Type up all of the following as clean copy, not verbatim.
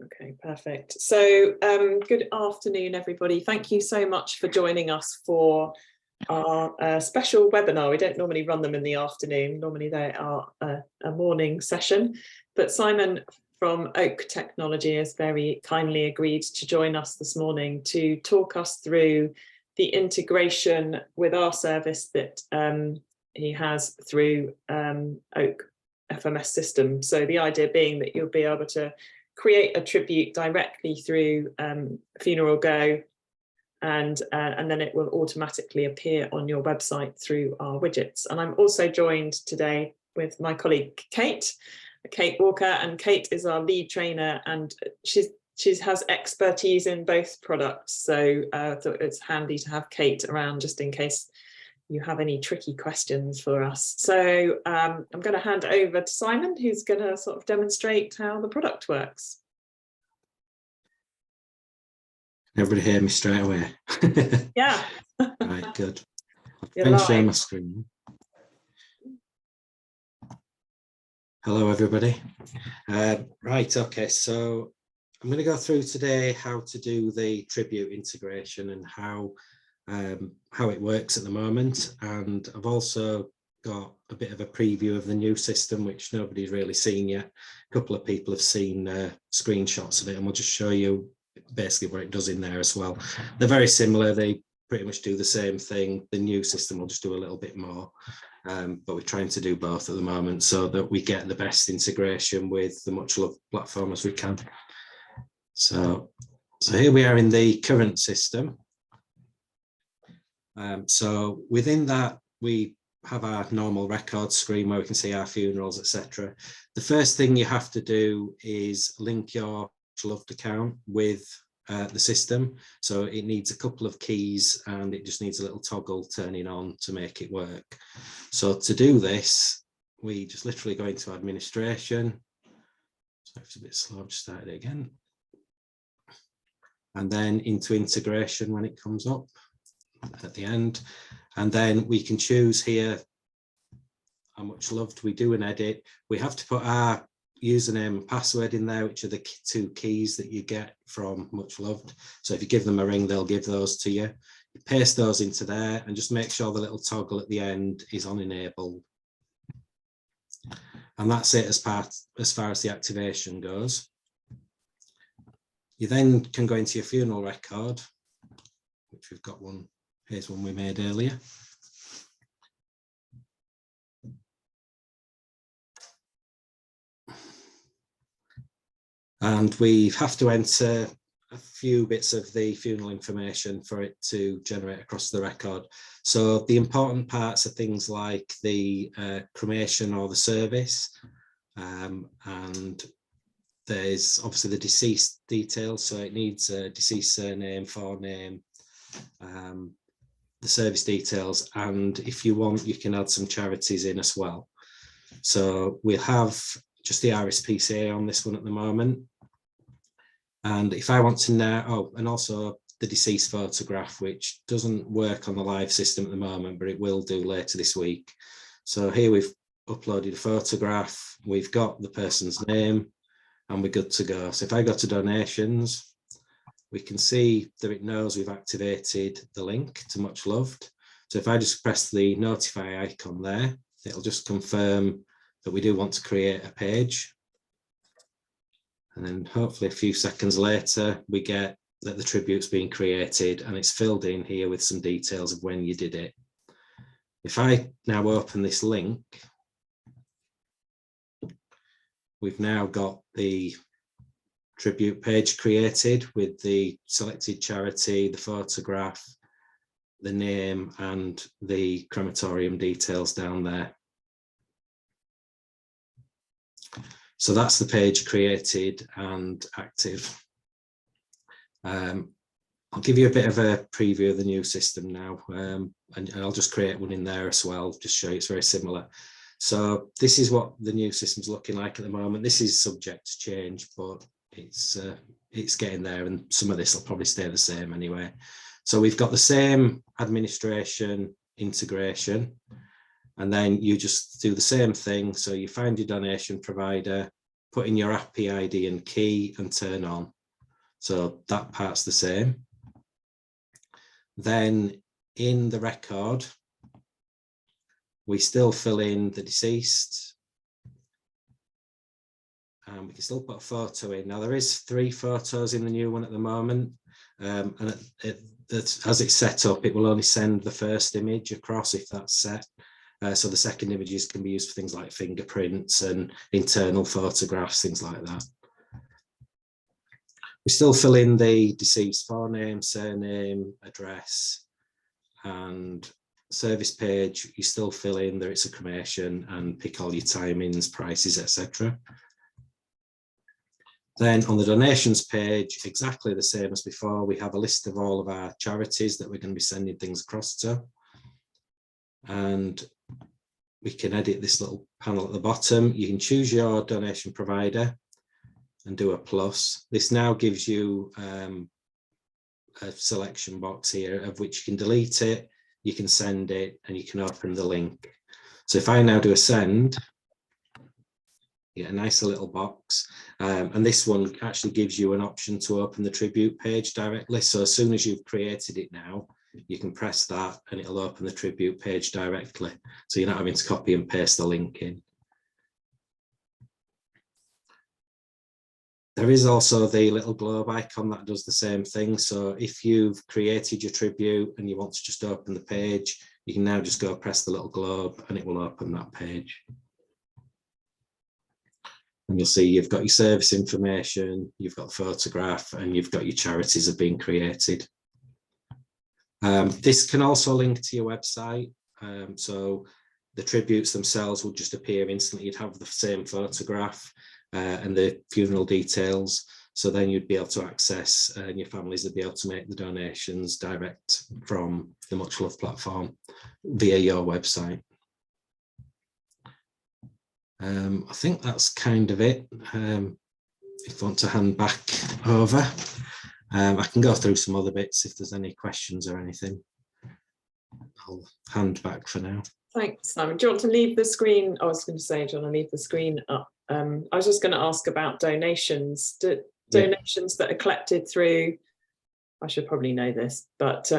Okay, perfect. So good afternoon, everybody. Thank you so much for joining us for our special webinar. We don't normally run them in the afternoon. Normally they are a morning session, but Simon from Oak Technology has very kindly agreed to join us this morning to talk us through the integration with our service that he has through Oak FMS system. So the idea being that you'll be able to create a tribute directly through Funeral Go, and then it will automatically appear on your website through our widgets. And I'm also joined today with my colleague Kate Walker, and Kate is our lead trainer, and she has expertise in both products. So I thought it's handy to have Kate around just in case you have any tricky questions for us. So I'm going to hand over to Simon, who's going to sort of demonstrate how the product works. Everybody hear me straight away? Yeah. Right, good. I'll share my screen. Hello, everybody. Right, okay, so I'm going to go through today how to do the tribute integration and how it works at the moment, and I've also got a bit of a preview of the new system which nobody's really seen yet. A couple of people have seen screenshots of it, and we'll just show you basically what it does in there as well. They're very similar, they pretty much do the same thing. The new system will just do a little bit more, but we're trying to do both at the moment so that we get the best integration with the MuchLoved platform as we can. So here we are in the current system. So within that, we have our normal record screen where we can see our funerals, etc. The first thing you have to do is link your MuchLoved account with the system. So it needs a couple of keys, and it just needs a little toggle turning on to make it work. So to do this, we just literally go into administration. So it's a bit slow, I've just started it again. And then into integration when it comes up at the end, and then we can choose here how MuchLoved. We do an edit. We have to put our username and password in there, which are the two keys that you get from MuchLoved. So if you give them a ring, they'll give those to you. You paste those into there and just make sure the little toggle at the end is on enable. And that's it as far as the activation goes. You then can go into your funeral record, which we've got one. Here's one we made earlier. And we have to enter a few bits of the funeral information for it to generate across the record. So the important parts are things like the cremation or the service, and there's obviously the deceased details. So it needs a deceased surname, forename, the service details, and if you want, you can add some charities in as well. So we'll have just the RSPCA on this one at the moment. And if I want to now, and also the deceased photograph, which doesn't work on the live system at the moment, but it will do later this week. So here we've uploaded a photograph, we've got the person's name, and we're good to go. So if I go to donations, we can see that it knows we've activated the link to MuchLoved. So if I just press the notify icon there, it'll just confirm that we do want to create a page. And then hopefully a few seconds later, we get that the tribute's been created and it's filled in here with some details of when you did it. If I now open this link, we've now got the tribute page created with the selected charity, the photograph, the name, and the crematorium details down there. So that's the page created and active. I'll give you a bit of a preview of the new system now, and I'll just create one in there as well, just show you it's very similar. So this is what the new system's looking like at the moment. This is subject to change, but it's getting there, and some of this will probably stay the same anyway. So we've got the same administration integration, and then you just do the same thing. So you find your donation provider, put in your API ID and key and turn on. So that part's the same. Then in the record, we still fill in the deceased. And we can still put a photo in. Now there is 3 photos in the new one at the moment. And as it's set up, it will only send the first image across if that's set. So the second images can be used for things like fingerprints and internal photographs, things like that. We still fill in the deceased forename, surname, address, and service page. You still fill in that it's a cremation and pick all your timings, prices, etc. Then on the donations page, exactly the same as before, we have a list of all of our charities that we're going to be sending things across to. And we can edit this little panel at the bottom. You can choose your donation provider and do a plus. This now gives you a selection box here of which you can delete it, you can send it, and you can open the link. So if I now do a send, you get a nice little box. And this one actually gives you an option to open the tribute page directly. So as soon as you've created it now, you can press that and it'll open the tribute page directly. So you're not having to copy and paste the link in. There is also the little globe icon that does the same thing. So if you've created your tribute and you want to just open the page, you can now just go press the little globe and it will open that page. And you'll see you've got your service information, you've got the photograph, and you've got your charities have been created. This can also link to your website. So the tributes themselves will just appear instantly. You'd have the same photograph and the funeral details. So then you'd be able to access and your families would be able to make the donations direct from the MuchLoved platform via your website. I think that's kind of it. If you want to hand back over, I can go through some other bits if there's any questions or anything. I'll hand back for now. Thanks, Simon. Do you want to leave the screen? I was going to say, do you want to leave the screen up? I was just going to ask about donations. Donations that are collected through, I should probably know this, but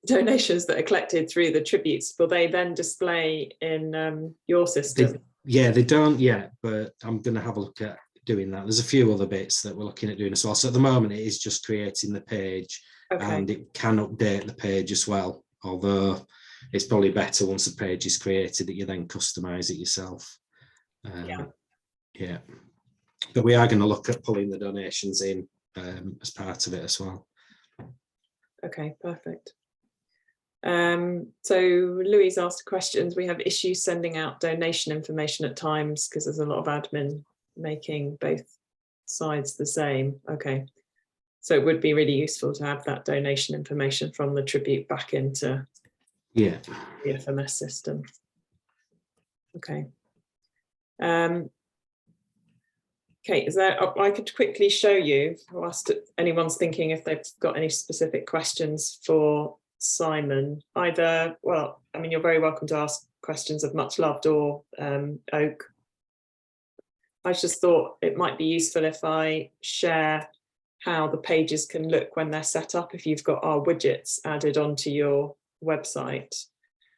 donations that are collected through the tributes, will they then display in your system? They don't yet, but I'm going to have a look at doing that. There's a few other bits that we're looking at doing as well. So at the moment, it is just creating the page, and it can update the page as well. Although it's probably better once the page is created that you then customize it yourself. Yeah. But we are going to look at pulling the donations in as part of it as well. Okay, perfect. So Louise asked questions. We have issues sending out donation information at times because there's a lot of admin making both sides the same. Okay, so it would be really useful to have that donation information from the tribute back into the FMS system. Okay. Okay, I could quickly show you, whilst anyone's thinking if they've got any specific questions for Simon, either, well, I mean, you're very welcome to ask questions of MuchLoved or Oak. I just thought it might be useful if I share how the pages can look when they're set up, if you've got our widgets added onto your website.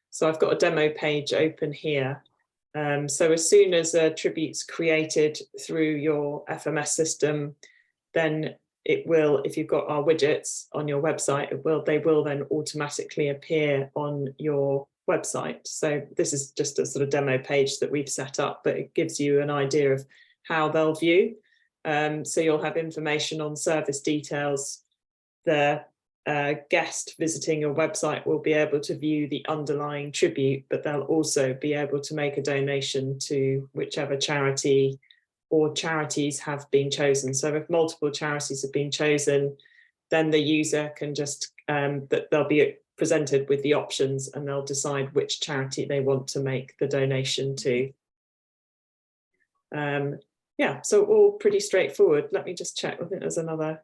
So I've got a demo page open here. So as soon as a tribute's created through your FMS system, then it will, if you've got our widgets on your website, they will then automatically appear on your website. So this is just a sort of demo page that we've set up, but it gives you an idea of how they'll view. So you'll have information on service details. The guest visiting your website will be able to view the underlying tribute, but they'll also be able to make a donation to whichever charity or charities have been chosen. So if multiple charities have been chosen, then the user can just, that they'll be presented with the options and they'll decide which charity they want to make the donation to. Yeah, so all pretty straightforward. Let me just check. I think there's another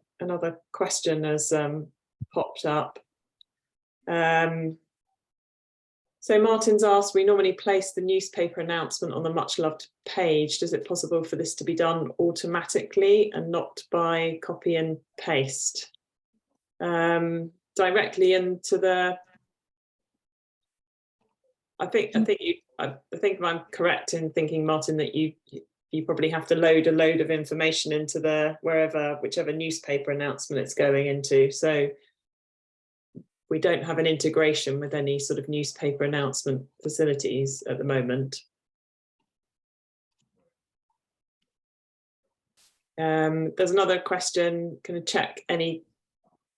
question has popped up. So Martin's asked, we normally place the newspaper announcement on the MuchLoved page. Is it possible for this to be done automatically and not by copy and paste? Directly into the, I think if I'm correct in thinking, Martin, that you probably have to load a load of information into the whichever newspaper announcement it's going into. So we don't have an integration with any sort of newspaper announcement facilities at the moment. There's another question, can I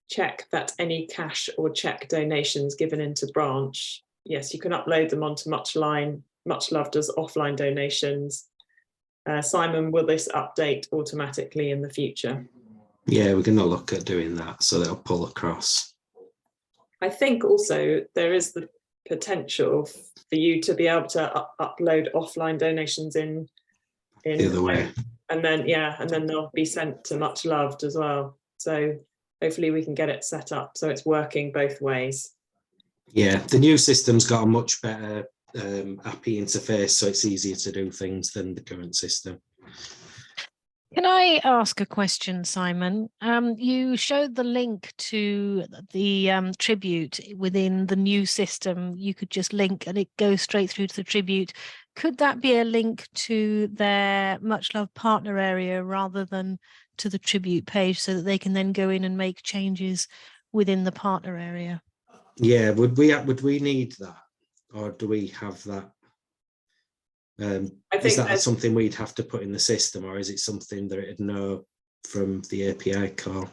check that any cash or check donations given into branch? Yes, you can upload them onto MuchLoved as offline donations. Simon, will this update automatically in the future? Yeah, we're going to look at doing that, so they'll pull across. I think also there is the potential for you to be able to upload offline donations in The other way. And then, yeah, and then they'll be sent to MuchLoved as well. So hopefully we can get it set up so it's working both ways. Yeah, the new system's got a much better API interface, so it's easier to do things than the current system. Can I ask a question, Simon? You showed the link to the tribute within the new system. You could just link and it goes straight through to the tribute. Could that be a link to their MuchLoved partner area rather than to the tribute page, so that they can then go in and make changes within the partner area? Yeah, would we need that, or do we have that? I think is that something we'd have to put in the system, or is it something that it'd know from the API call?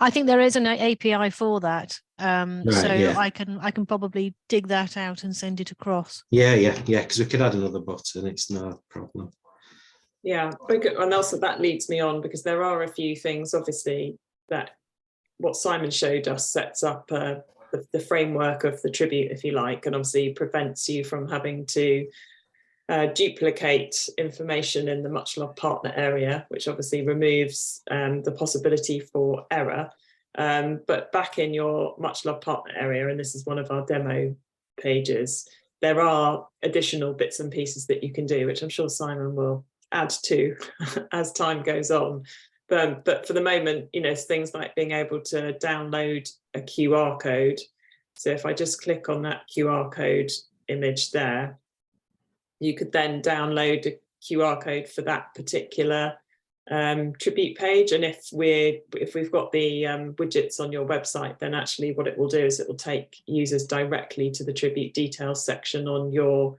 I think there is an API for that, right, so yeah. I can probably dig that out and send it across. Yeah, because we could add another button. It's no problem. Yeah, and also that leads me on, because there are a few things, obviously, that what Simon showed us sets up the framework of the tribute, if you like, and obviously prevents you from having to duplicate information in the MuchLoved partner area, which obviously removes the possibility for error. But back in your MuchLoved partner area, and this is one of our demo pages, there are additional bits and pieces that you can do, which I'm sure Simon will add to as time goes on. But for the moment, you know, things like being able to download a QR code. So if I just click on that QR code image there, you could then download a QR code for that particular tribute page. And if we've got the widgets on your website, then actually what it will do is it will take users directly to the tribute details section on your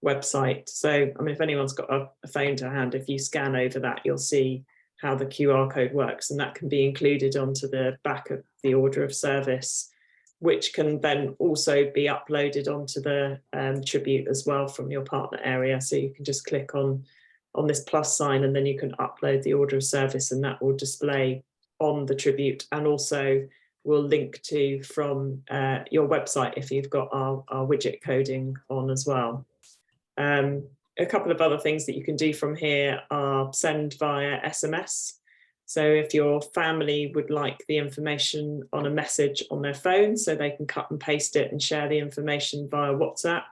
website. So, I mean, if anyone's got a phone to hand, if you scan over that, you'll see how the QR code works, and that can be included onto the back of the order of service, which can then also be uploaded onto the tribute as well from your partner area. So you can just click on this plus sign, and then you can upload the order of service, and that will display on the tribute, and also will link to from your website if you've got our widget coding on as well. A couple of other things that you can do from here are send via SMS. So if your family would like the information on a message on their phone, so they can cut and paste it and share the information via WhatsApp,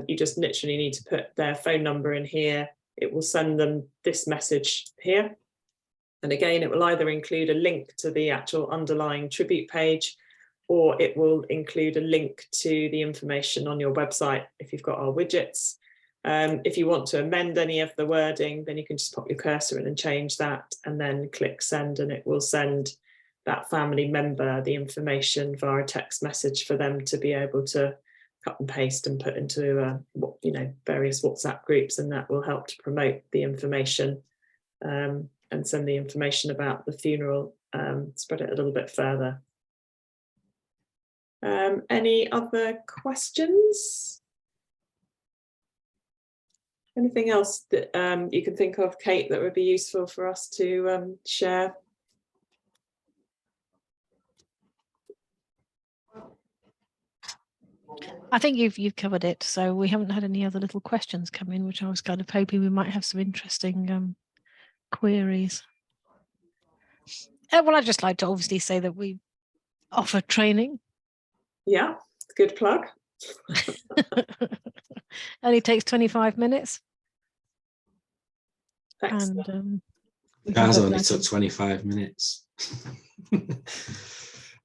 you just literally need to put their phone number in here. It will send them this message here. And again, it will either include a link to the actual underlying tribute page, or it will include a link to the information on your website if you've got our widgets. If you want to amend any of the wording, then you can just pop your cursor in and change that, and then click send, and it will send that family member the information via a text message for them to be able to cut and paste and put into various WhatsApp groups, and that will help to promote the information and send the information about the funeral, spread it a little bit further. Any other questions? Anything else that you can think of, Kate, that would be useful for us to share? I think you've covered it. So we haven't had any other little questions come in, which I was kind of hoping we might have some interesting queries. Well, I'd just like to obviously say that we offer training. Yeah, Good plug. Only takes 25 minutes. Excellent. And Ours only took 25 minutes.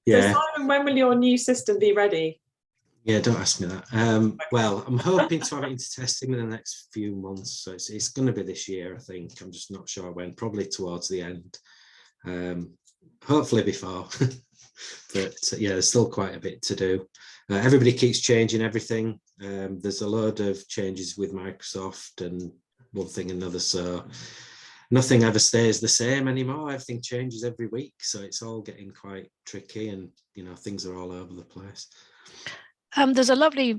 Yeah. So Simon, when will your new system be ready? Yeah, don't ask me that. Well, I'm hoping to have it into testing in the next few months. So it's going to be this year, I think. I'm just not sure when, probably towards the end. Hopefully before. But yeah, there's still quite a bit to do. Everybody keeps changing everything. There's a load of changes with Microsoft and one thing and another. So nothing ever stays the same anymore. Everything changes every week. So it's all getting quite tricky and, things are all over the place. There's a lovely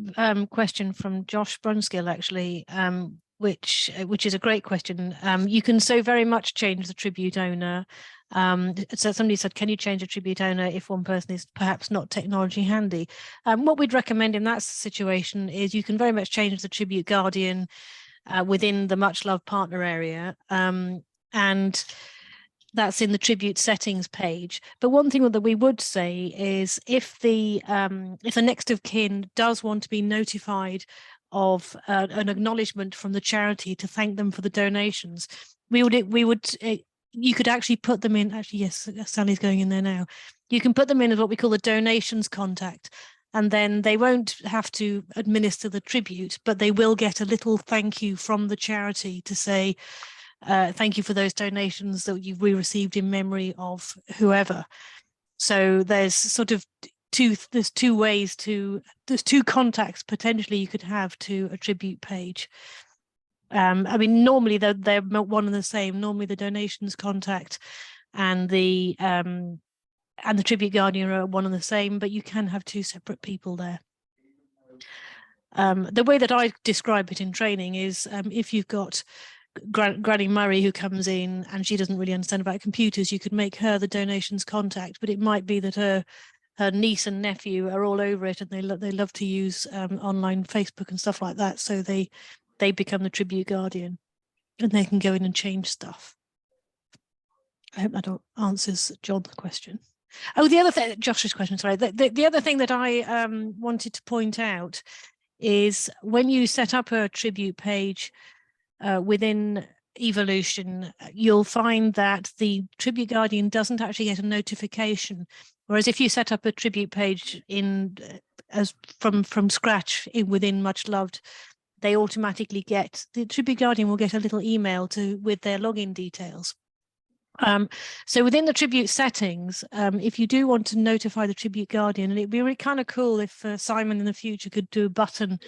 question from Josh Brunskill, actually, which is a great question. You can so very much change the tribute owner. So somebody said, can you change a tribute owner if one person is perhaps not technology handy? What we'd recommend in that situation is you can very much change the tribute guardian within the MuchLoved partner area. And that's in the tribute settings page. But one thing that we would say is if the next of kin does want to be notified of an acknowledgement from the charity to thank them for the donations, you could actually put them in. Actually, yes, Sally's going in there now. You can put them in as what we call a donations contact. And then they won't have to administer the tribute, but they will get a little thank you from the charity to say, thank you for those donations that we received in memory of whoever. So there's sort of two contacts potentially you could have to a tribute page. I mean, normally they're one and the same. Normally the donations contact and the tribute guardian are one and the same, but you can have two separate people there. The way that I describe it in training is if you've got Granny Murray who comes in and she doesn't really understand about computers, you could make her the donations contact, but it might be that her niece and nephew are all over it and they love to use online Facebook and stuff like that, so they become the tribute guardian and they can go in and change stuff. I hope that answers John's question. Oh, the other thing, Josh's question, sorry. The other thing that I wanted to point out is when you set up a tribute page within Evolution, you'll find that the tribute guardian doesn't actually get a notification. Whereas if you set up a tribute page from scratch within MuchLoved, they automatically the tribute guardian will get a little email with their login details. So within the tribute settings, if you do want to notify the tribute guardian, and it'd be really kind of cool if Simon in the future could do a button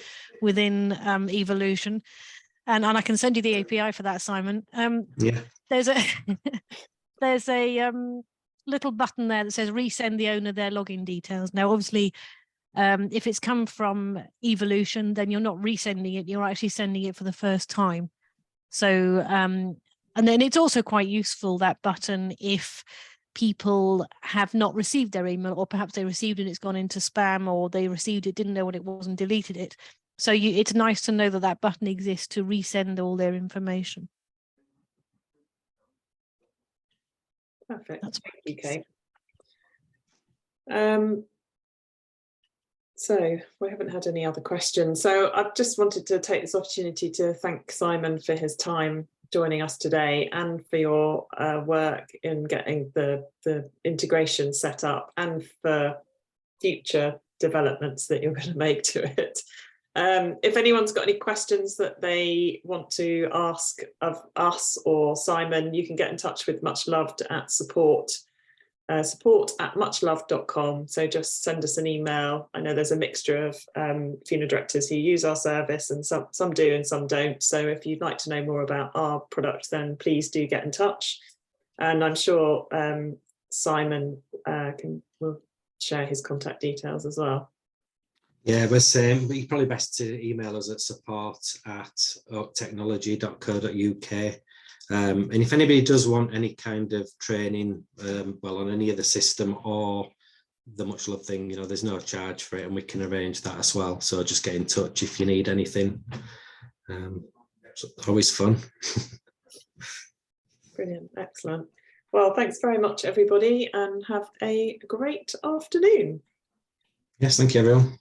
within Evolution, and I can send you the API for that, Simon. Yeah. There's a little button there that says resend the owner their login details. Now, obviously, if it's come from Evolution, then you're not resending it, you're actually sending it for the first time. So and then it's also quite useful, that button, if people have not received their email, or perhaps they received it and it's gone into spam, or they received it, didn't know what it was and deleted it. So it's nice to know that button exists to resend all their information. Perfect. That's Thank you, Kate. So we haven't had any other questions. So I just wanted to take this opportunity to thank Simon for his time joining us today and for your work in getting the integration set up and for future developments that you're going to make to it. If anyone's got any questions that they want to ask of us or Simon, you can get in touch with MuchLoved at support@muchloved.com. So just send us an email. I know there's a mixture of funeral directors who use our service, and some do and some don't. So if you'd like to know more about our product, then please do get in touch. And I'm sure Simon will share his contact details as well. Yeah, but you're probably best to email us at support@oaktechnology.co.uk. And if anybody does want any kind of training, on any of the system or the MuchLoved thing, there's no charge for it, and we can arrange that as well. So just get in touch if you need anything. It's always fun. Brilliant, excellent. Well, thanks very much, everybody, and have a great afternoon. Yes, thank you, everyone.